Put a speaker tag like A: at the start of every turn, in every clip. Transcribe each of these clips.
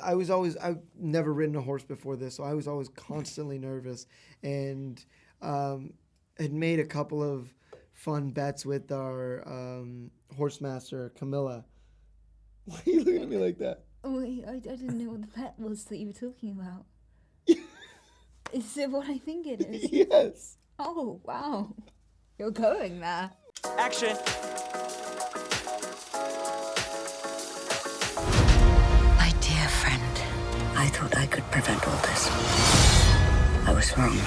A: I've never ridden a horse before this, so I was always constantly nervous, and had made a couple of fun bets with our horse master, Camilla. Why are you looking at me like that?
B: Oh, I didn't know what the bet was that you were talking about. Is it what I think it is?
A: Yes.
B: Oh, wow. You're going there.
C: Action!
D: My dear friend, I thought I could prevent all this. I was wrong.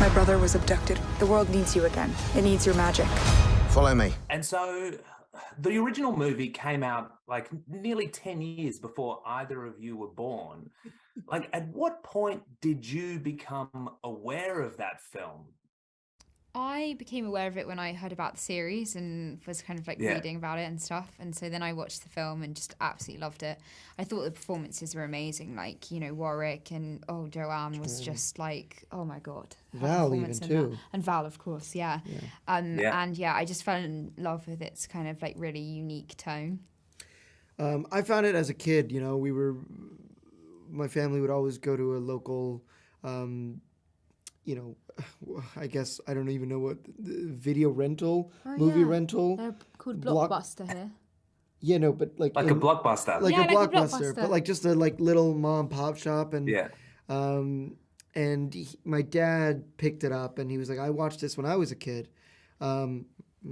E: My brother was abducted. The world needs you again. It needs your magic.
F: Follow me.
C: And so the original movie came out like nearly 10 years before either of you were born. Like, at what point did you become aware of that film?
B: I became aware of it when I heard about the series and was kind of like reading about it and stuff. And so then I watched the film and just absolutely loved it. I thought the performances were amazing. Like, you know, Warwick and Joanne was just like, oh my God.
A: Val even too.
B: And Val, of course, yeah. And I just fell in love with its kind of like really unique tone.
A: I found it as a kid, you know, my family would always go to a local, you know, I guess, I don't even know what, video rental, movie rental.
B: They're called Blockbuster here.
A: Yeah, no, but like...
C: a Blockbuster.
A: Like a Blockbuster, but like just a like little mom pop shop. And my dad picked it up and he was like, I watched this when I was a kid. And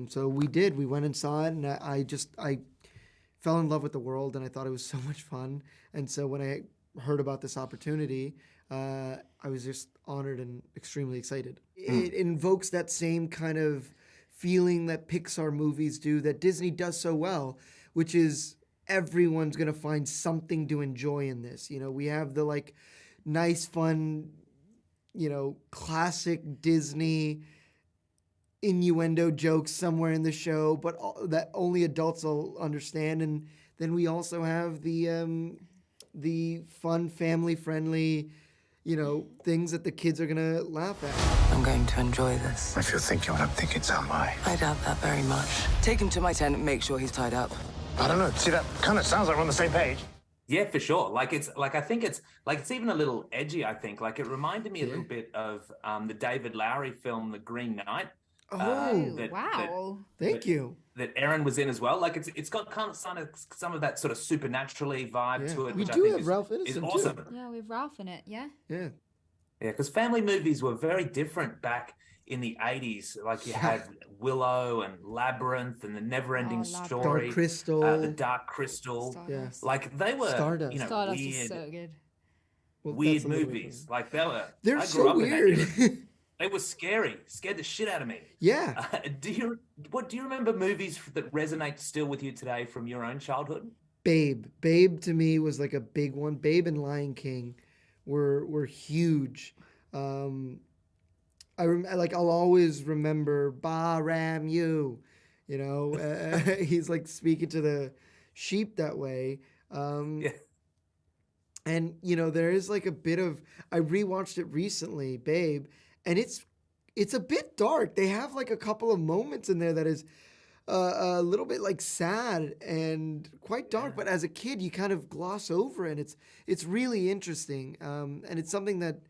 A: so we went and saw it, and I fell in love with the world, and I thought it was so much fun. And so when I heard about this opportunity, I was just honored and extremely excited. It invokes that same kind of feeling that Pixar movies do, that Disney does so well, which is everyone's going to find something to enjoy in this. You know, we have the like nice, fun, you know, classic Disney innuendo jokes somewhere in the show, but that only adults will understand. And then we also have the fun, family-friendly, you know, things that the kids are gonna laugh at.
D: I'm going to enjoy this.
F: If you're thinking what I'm thinking, so am I.
D: I doubt that very much. Take him to my tent and make sure he's tied up.
F: I don't know. See, that kind of sounds like we're on the same page.
C: Yeah, for sure. Like, it's like, I think it's like, it's even a little edgy, I think. Like, it reminded me a little bit of the David Lowery film, The Green Knight.
B: Wow.
A: Thank you.
C: That Erin was in as well. Like, it's got kind of some of that sort of supernaturally vibe to it.
A: We
C: which
A: do
C: I think
A: have Ralph Ineson,
C: is awesome.
A: too.
B: Yeah, with Ralph in it, yeah.
A: Yeah.
C: Yeah, because family movies were very different back in the 80s. Like, you had Willow and Labyrinth and The Never-Ending Story.
A: Dark Crystal.
C: The Dark Crystal.
B: Stardust.
C: Like, they were,
A: Stardust.
C: you know,
B: Stardust
C: weird,
B: is so good.
C: weird movies. Like,
A: They're
C: I grew
A: so
C: up in that
A: weird.
C: era. They were scary, scared the shit out of me.
A: Yeah.
C: Do you remember movies that resonate still with you today from your own childhood?
A: Babe to me was like a big one. Babe and Lion King were huge. I'll always remember Ba Ram you know, he's like speaking to the sheep that way. And you know, there is like a bit of, I rewatched it recently, Babe, and it's a bit dark. They have like a couple of moments in there that is a little bit like sad and quite dark, but as a kid you kind of gloss over it. It's really interesting, and it's something that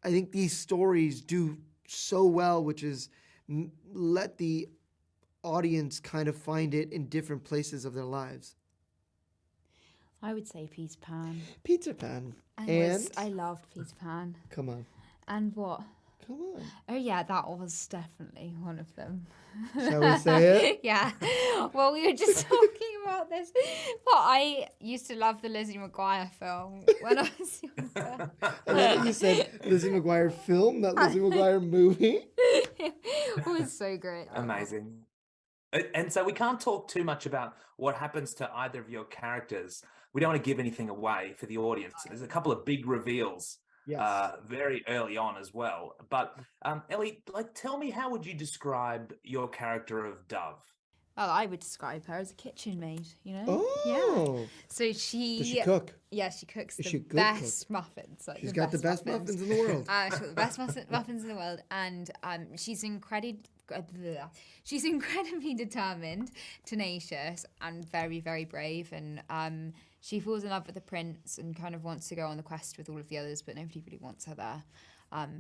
A: I think these stories do so well, which is let the audience kind of find it in different places of their lives.
B: I would say Peter Pan.
A: Peter Pan.
B: I loved Peter Pan.
A: Come on.
B: And what?
A: Come on.
B: Oh yeah, that was definitely one of them.
A: Shall we say it?
B: Yeah. Well, we were just talking about this, but I used to love the Lizzie McGuire film when I was younger.
A: I love that you said Lizzie McGuire film, not Lizzie McGuire movie.
B: It was so great.
C: Amazing. And so we can't talk too much about what happens to either of your characters. We don't want to give anything away for the audience. There's a couple of big reveals.
A: Yes.
C: Very early on as well. But Ellie, like, tell me, how would you describe your character of Dove?
B: Well, I would describe her as a kitchen maid, you know?
A: Oh.
B: Yeah. So she...
A: Does she cook?
B: Yeah, she cooks
A: Is she
B: the
A: good
B: best
A: cook?
B: muffins. Like
A: She's got the best muffins in the world.
B: She's got the best muffins in the world. And she's incredibly determined, tenacious, and very, very brave. And she falls in love with the prince and kind of wants to go on the quest with all of the others, but nobody really wants her there.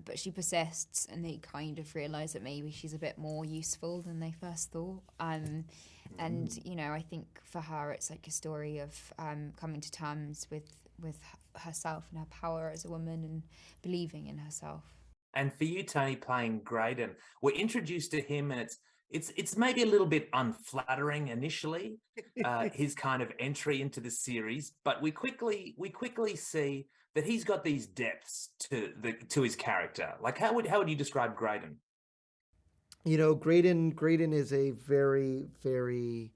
B: But she persists, and they kind of realise that maybe she's a bit more useful than they first thought. And, you know, I think for her, it's like a story of coming to terms with herself and her power as a woman and believing in herself.
C: And for you, Tony, playing Graydon, we're introduced to him, and it's maybe a little bit unflattering initially, his kind of entry into the series, but we quickly see that he's got these depths to his character. Like, how would you describe Graydon?
A: You know, Graydon is a very, very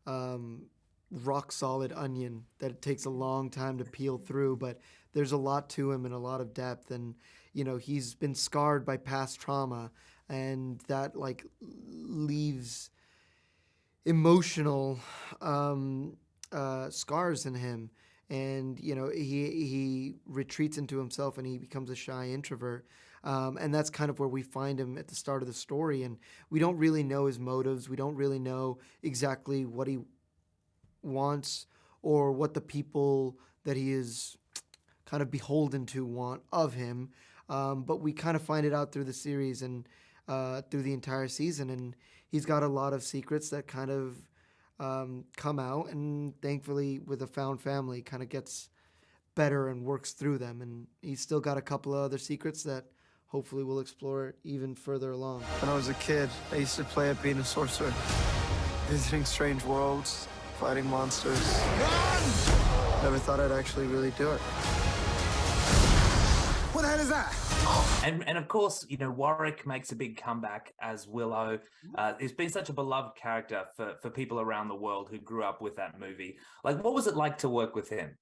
A: rock solid onion that it takes a long time to peel through, but there's a lot to him and a lot of depth. And, you know, he's been scarred by past trauma, and that like leaves emotional scars in him. And, you know, he retreats into himself and he becomes a shy introvert. And that's kind of where we find him at the start of the story. And we don't really know his motives. We don't really know exactly what he wants or what the people that he is kind of beholden to want of him. But we kind of find it out through the series and through the entire season. And he's got a lot of secrets that kind of come out, and thankfully with a found family kind of gets better and works through them. And he's still got a couple of other secrets that hopefully we'll explore even further along.
G: When I was a kid, I used to play at being a sorcerer, visiting strange worlds, fighting monsters. Run! Never thought I'd actually really do it.
F: What the hell is that?
C: And of course, you know, Warwick makes a big comeback as Willow. He's been such a beloved character for people around the world who grew up with that movie. Like, what was it like to work with him?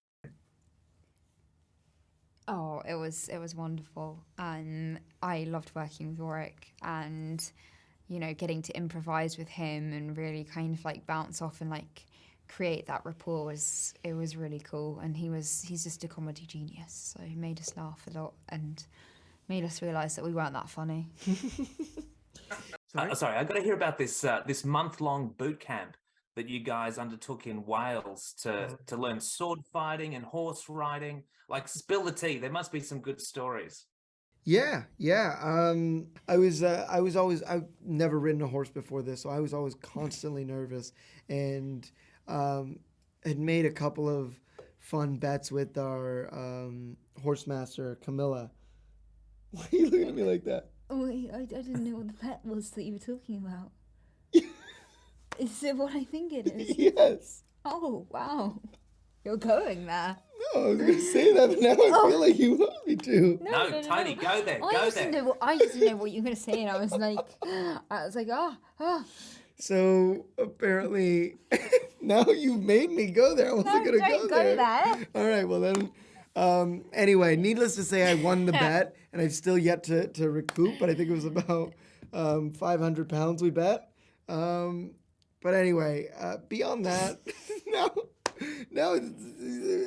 B: Oh, it was wonderful. I loved working with Warwick, and, you know, getting to improvise with him and really kind of like bounce off and like create that rapport was really cool. And he's just a comedy genius, so he made us laugh a lot and made us realise that we weren't that funny.
C: Sorry, I got to hear about this this month-long boot camp that you guys undertook in Wales to learn sword fighting and horse riding. Like, spill the tea. There must be some good stories.
A: Yeah. I've never ridden a horse before this, so I was always constantly nervous, and had made a couple of fun bets with our horse master, Camilla. Why are you looking at me like that?
B: Oh, I didn't know what the pet was that you were talking about. Is it what I think it is?
A: Yes.
B: Oh, wow. You're going there.
A: No, I was going to say that, but now I feel like you want me to.
C: No, Tony, go there.
B: I just didn't know what you were going to say, and I was like, ah.
A: So apparently, now you've made me go there. I wasn't going to go there.
B: There.
A: All right, well then. Anyway, needless to say, I won the bet, and I've still yet to recoup, but I think it was about 500 pounds we bet. But anyway, beyond that,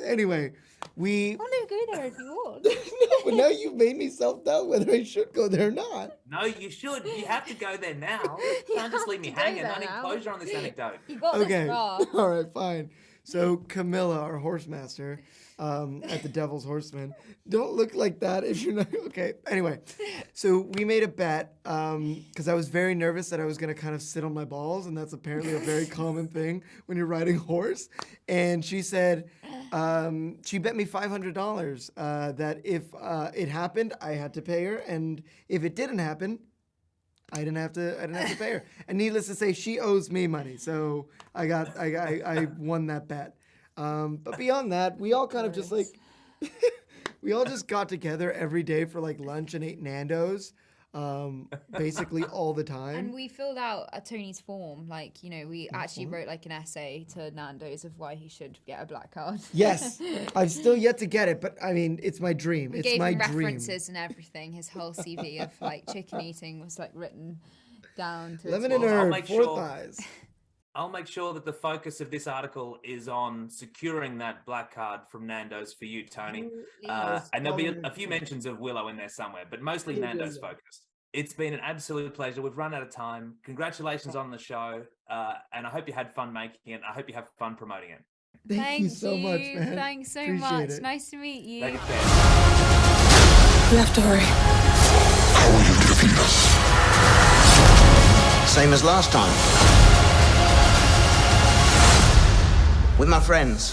A: anyway, we...
B: I want to go there if you want.
A: No, but now you've made me self-doubt whether I should go there or not.
C: No, you should. You have to go there now. You can't just leave me hanging. I need closure on this anecdote.
B: You got
A: Okay,
B: this far.
A: all right, fine. So Camilla, our horse master, at the Devil's Horseman. Don't look like that if you're not... Okay, anyway. So we made a bet because I was very nervous that I was going to kind of sit on my balls, and that's apparently a very common thing when you're riding a horse. And she said, she bet me $500 that if it happened, I had to pay her, and if it didn't happen, I didn't have to pay her. And needless to say, she owes me money, so I won that bet. But beyond that, we all kind of just like we all just got together every day for like lunch and ate Nando's, basically all the time.
B: And we filled out a Tony's form, like, you know, we actually wrote like an essay to Nando's of why he should get a black card.
A: Yes, I've still yet to get it, but I mean, it's my dream.
B: We
A: it's
B: gave
A: my
B: him
A: dream.
B: references and everything. His whole CV of like chicken eating was like written down to
A: Lemon
B: its
A: and
C: I'll
A: herb,
C: make
A: 4
C: sure-
A: thighs.
C: I'll make sure that the focus of this article is on securing that black card from Nando's for you, Tony. And there'll be a few mentions of Willow in there somewhere, but mostly Nando's focused. It's been an absolute pleasure. We've run out of time. Congratulations on the show. And I hope you had fun making it. I hope you have fun promoting it.
A: Thank you so much, man.
B: Thanks so
A: Appreciate
B: much.
A: it.
B: Nice to meet you.
C: Thank you.
E: We have to hurry.
F: How will you defeat us? Same as last time. With my friends.